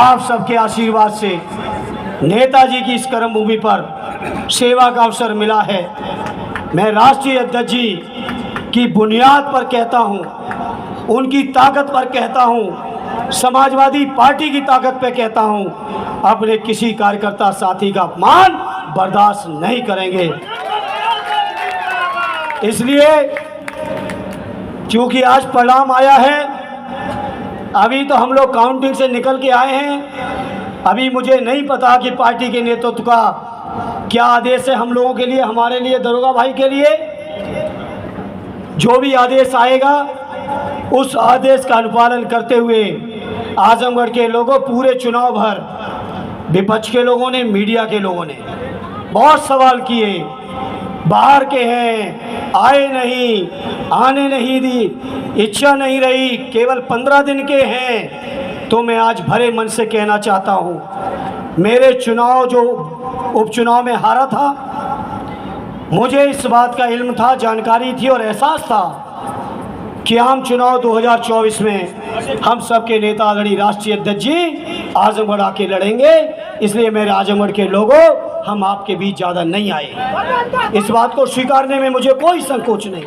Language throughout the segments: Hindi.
आप सबके आशीर्वाद से नेताजी की इस कर्म भूमि पर सेवा का अवसर मिला है। मैं राष्ट्रीय अध्यक्ष जी की बुनियाद पर कहता हूँ, उनकी ताकत पर कहता हूँ, समाजवादी पार्टी की ताकत पर कहता हूँ, अपने किसी कार्यकर्ता साथी का अपमान बर्दाश्त नहीं करेंगे। इसलिए क्योंकि आज परिणाम आया है, अभी तो हम लोग काउंटिंग से निकल के आए हैं। अभी मुझे नहीं पता कि पार्टी के नेतृत्व का क्या आदेश है हम लोगों के लिए, हमारे लिए, दरोगा भाई के लिए। जो भी आदेश आएगा उस आदेश का अनुपालन करते हुए आजमगढ़ के लोगों, पूरे चुनाव भर विपक्ष के लोगों ने, मीडिया के लोगों ने बहुत सवाल किए, बाहर के हैं, आए नहीं, आने नहीं दी, इच्छा नहीं रही, केवल 15 दिन के हैं। तो मैं आज भरे मन से कहना चाहता हूँ, मेरे चुनाव जो उपचुनाव में हारा था, मुझे इस बात का इल्म था, जानकारी थी और एहसास था कि आम चुनाव 2024 में हम सबके नेता आदरणीय राष्ट्रीय अध्यक्ष जी आजमगढ़ आके लड़ेंगे। इसलिए मेरे आजमगढ़ के लोगों, हम आपके बीच ज़्यादा नहीं आए, इस बात को स्वीकारने में मुझे कोई संकोच नहीं।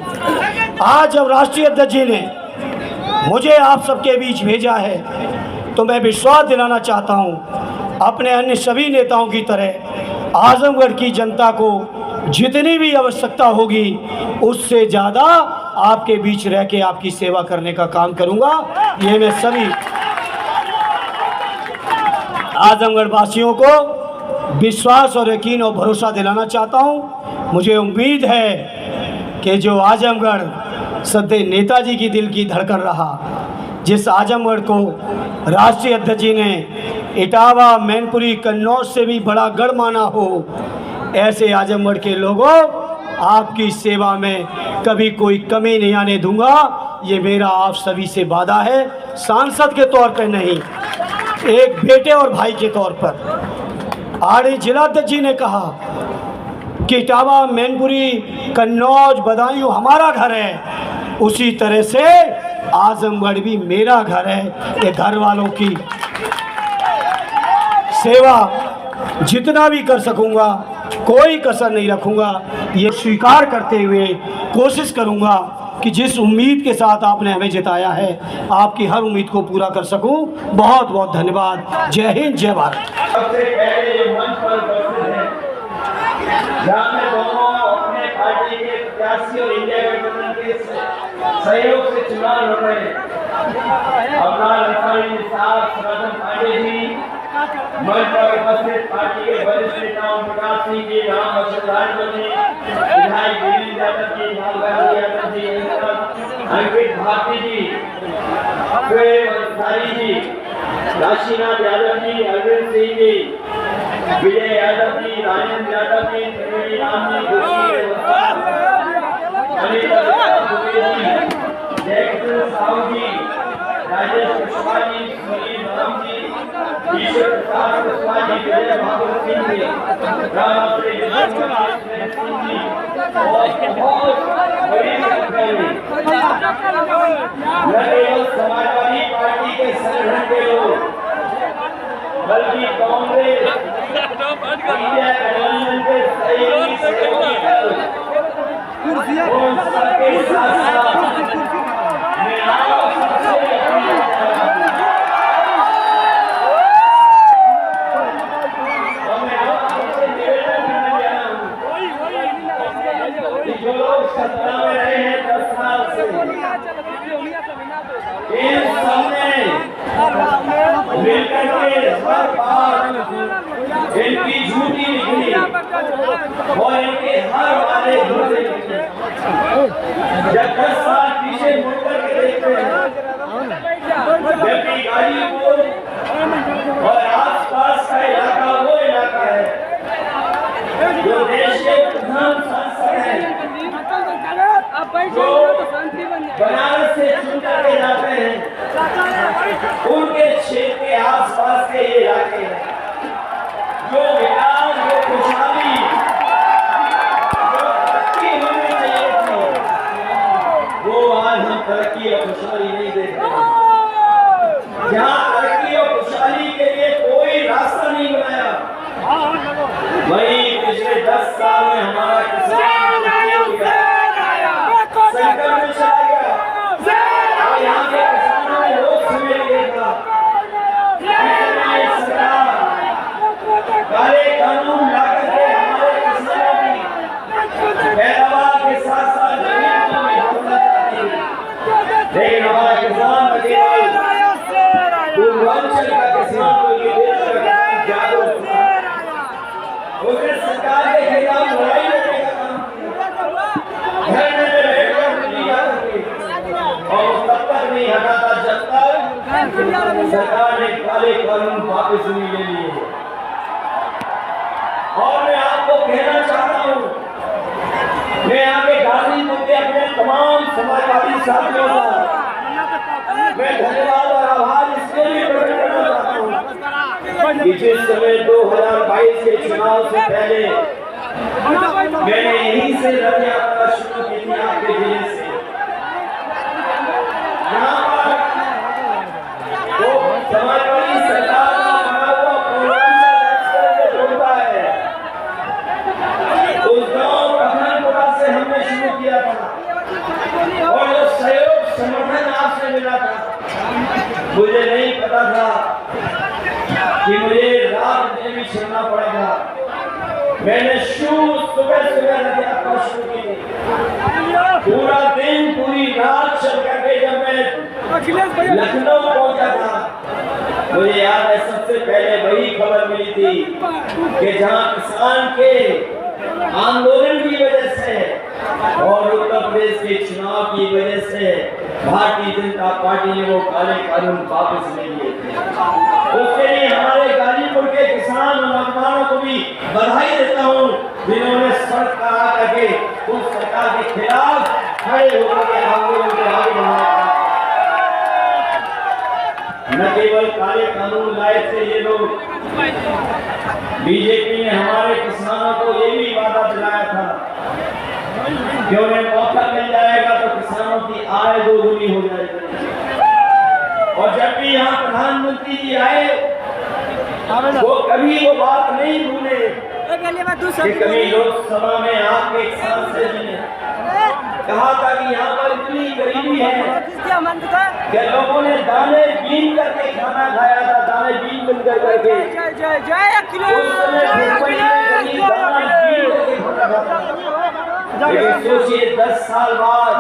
आज जब राष्ट्रीय अध्यक्ष जी ने मुझे आप सबके बीच भेजा है तो मैं विश्वास दिलाना चाहता हूँ, अपने अन्य सभी नेताओं की तरह आजमगढ़ की जनता को जितनी भी आवश्यकता होगी उससे ज़्यादा आपके बीच रह के आपकी सेवा करने का काम करूँगा। ये मैं सभी आजमगढ़ वासियों को विश्वास और यकीन और भरोसा दिलाना चाहता हूँ। मुझे उम्मीद है कि जो आजमगढ़ सदैव नेताजी की दिल की धड़कन रहा, जिस आजमगढ़ को राष्ट्रीय अध्यक्ष जी ने इटावा, मैनपुरी, कन्नौज से भी बड़ा गढ़ माना हो, ऐसे आजमगढ़ के लोगों, आपकी सेवा में कभी कोई कमी नहीं आने दूंगा। ये मेरा आप सभी से वादा है, सांसद के तौर पर नहीं, एक बेटे और भाई के तौर पर। आड़े जिलाध्यक्ष जी ने कहा कि इटावा, मैनपुरी, कन्नौज, बदायूं हमारा घर है, उसी तरह से आजमगढ़ भी मेरा घर है। ये घर वालों की सेवा जितना भी कर सकूंगा, कोई कसर नहीं रखूंगा। ये स्वीकार करते हुए कोशिश करूंगा कि जिस उम्मीद के साथ आपने हमें जिताया है, आपकी हर उम्मीद को पूरा कर सकूं। बहुत बहुत धन्यवाद। जय हिंद, जय भारत। सबसे पहले ये मंच पर उपस्थित हैं, जहाँ में दोनों अपने पार्टी के प्रत्याशी और इंडिया गठबंधन के सहयोग से चुनाव लड़ रहे हैं। अपना लखनऊ साहब, सनातन पांडे जी, मंच पर उपस्थित पार्टी के वरिष्ठ नेताओं प्रकाश सिंह जी, राम बसंत जी, विधायक वीरेंद्र यादव जी, लालबाबू यादव जी, अंकित भारती जी, अंसारी जी, काशीनाथ यादव जी, अरविंद सिंह जी, विजय यादव जी, राजेंद्र यादव जी, त्रिवेणी राम जी, जयकिशन साहू जी, राजेश कुशवाहा जी, सुनील राम जी, ईश्वर प्रसाद कुशवाहा जी, विजय बहादुर सिंह जी, रामश्री सिंह जी और बहुत बड़ी संख्या में न केवल समाजवादी पार्टी के संगठन के लोग, बल्कि कांग्रेस, इंडिया गठबंधन के सहयोगी दल, उन सबके साथ मैं आप सबसे जो लोग सत्ता में रहे हैं 10 साल से, इन सबने मिलकर के हर बार इनकी झूठी निकली और इनके हर वादे झूठे निकले। जब 10 साल पीछे मुड़कर के देखते हैं, जबकि गाजीपुर और आसपास का इलाका वो इलाका है जो देश के प्रधान सांसद हैं, जो बनारस से चुनकर के जाते हैं, उनके क्षेत्र के आसपास के इलाके हैं, जो विकास, जो खुशहाली, जो तरक्की होनी चाहिए थी, वो आज हम तरक्की और खुशहाली नहीं देख रहे। जहाँ तरक्की और खुशहाली के लिए सरकार ने काले कानून वापस नहीं ले लिए। और मैं आपको कहना चाहता हूं, मैं यहाँ के गाजीपुर के अपने तमाम समाजवादी साथियों का मैं धन्यवाद और आभार इसके लिए प्रकट करना चाहता हूँ कि जिस समय 2022 के चुनाव से पहले मैंने यहीं से रथ यात्रा शुरू की थी आपके जिले से। यहाँ पर वो समाजवादी सरकार का बना हुआ पूर्वांचल जोड़ता है, उस गांव प्रधानपुरा से हमने शुरू किया था और जो सहयोग समर्थन आपसे मिला था, मुझे नहीं पता था कि मुझे रात में भी चलना पड़ेगा। मैंने सुबह रथ यात्रा शुरू की थी, पूरा दिन पूरी रात चल करके जब मैं लखनऊ पहुंचा था, मुझे याद है सबसे पहले वही खबर मिली थी कि जहां किसान के आंदोलन की वजह से और उत्तर प्रदेश के चुनाव की वजह से भारतीय जनता पार्टी ने वो काले कानून वापस ले लिए थे। उसके लिए हमारे गाजीपुर के किसान और नौजवानों को भी बधाई देता हूँ, जिन्होंने सड़क पर आकर के उस सरकार के खिलाफ खड़े होकर के आंदोलन को आगे बढ़ाया। न केवल काले कानून लाए थे ये लोग, बीजेपी ने हमारे किसानों को ये भी वादा दिलाया था कि उन्हें मौका मिल जाएगा तो किसानों की आय दोगुनी हो जाएगी। और जब भी यहाँ प्रधानमंत्री जी आए वो कभी वो बात नहीं भूले कि कभी लोकसभा में आपके एक सांसद जी ने कहा था कि यहाँ पर इतनी गरीबी है कि लोगों ने दाने बीन करके खाना खाया था, दाने बीन बन करके। लेकिन सोचिए 10 साल बाद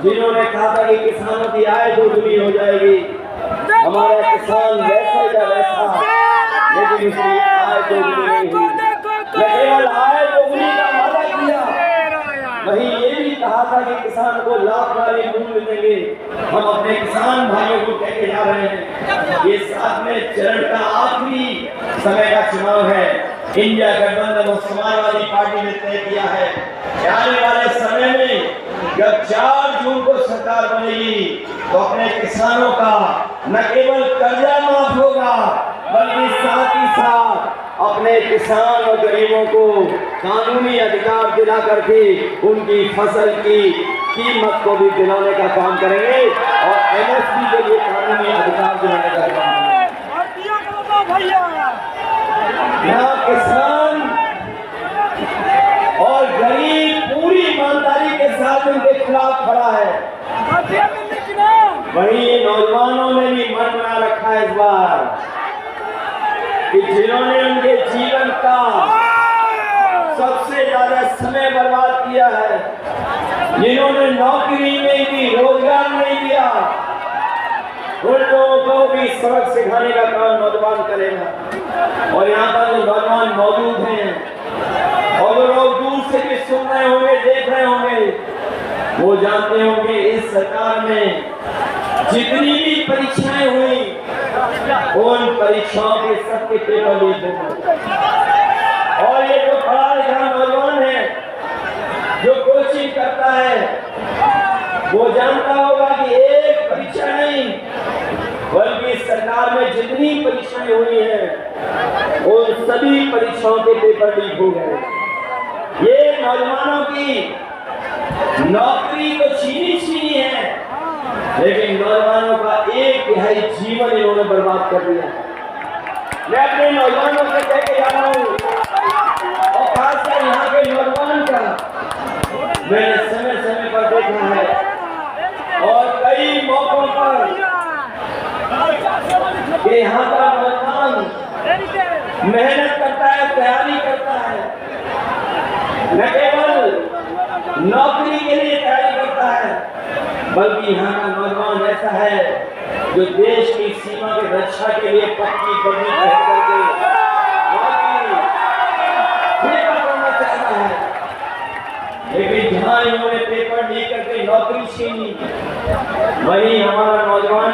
जिन्होंने कहा था कि किसानों की आय दोगुनी हो जाएगी, हमारा किसान वैसा का वैसा, लेकिन उसकी आय दोगुनी नहीं हुई। केवल आय दोगुनी का वादा किया, वहीं ये भी कहा था कि किसान को लाभ वाले मूल्य देंगे। हम अपने किसान भाइयों को कहते जा रहे हैं, ये 7वें चरण का आखिरी समय का चुनाव है। इंडिया गठबंधन और समाजवादी पार्टी ने तय किया है कि आने वाले समय में जब 4 जून को सरकार बनेगी तो अपने किसानों का न केवल कर्जा माफ होगा बल्कि साथ ही साथ अपने किसान और गरीबों को कानूनी अधिकार दिला करके उनकी फसल की कीमत को भी दिलाने का काम करेंगे और एमएसपी के लिए कानूनी अधिकार दिलाने का काम करेंगे। यहाँ किसान और गरीब पूरी ईमानदारी के साथ उनके खिलाफ खड़ा है। वहीं नौजवानों ने भी मन बना रखा है इस बार कि जिन्होंने उनके जीवन का सबसे ज्यादा समय बर्बाद किया है, जिन्होंने नौकरी नहीं दी, रोजगार नहीं दिया, उन लोगों को भी सबक सिखाने का काम नौजवान करेगा। और यहाँ पर जो नौजवान मौजूद हैं और जो लोग दूर से भी सुन रहे होंगे, देख रहे होंगे, वो जानते होंगे इस सरकार में जितनी भी परीक्षाएं हुई उन परीक्षाओं के सबके पेपर लीक होंगे। और ये जो पढ़ा लिखा नौजवान है जो कोचिंग करता है वो जानता होगा कि एक परीक्षा नहीं बल्कि सरकार में जितनी परीक्षाएं हुई हैं उन सभी परीक्षाओं के पेपर लीक हो गए। ये नौजवानों की नौकरी तो छीनी है, लेकिन नौजवानों का 1/3 जीवन इन्होंने बर्बाद कर दिया। मैं अपने नौजवानों से कह के जा रहा हूँ और खासकर यहाँ के नौजवान का मैंने समय पर देखा है और कई मौकों पर कि यहाँ का नौजवान मेहनत करता है, तैयारी करता है, न केवल नौकरी के लिए तैयारी करता है बल्कि यहाँ का नौजवान ऐसा है जो देश की सीमा की रक्षा के लिए पक्की बंदी पहन करके करना चाहता है। लेकिन जहाँ इन्होंने पेपर लीक करके नौकरी छीनी वहीं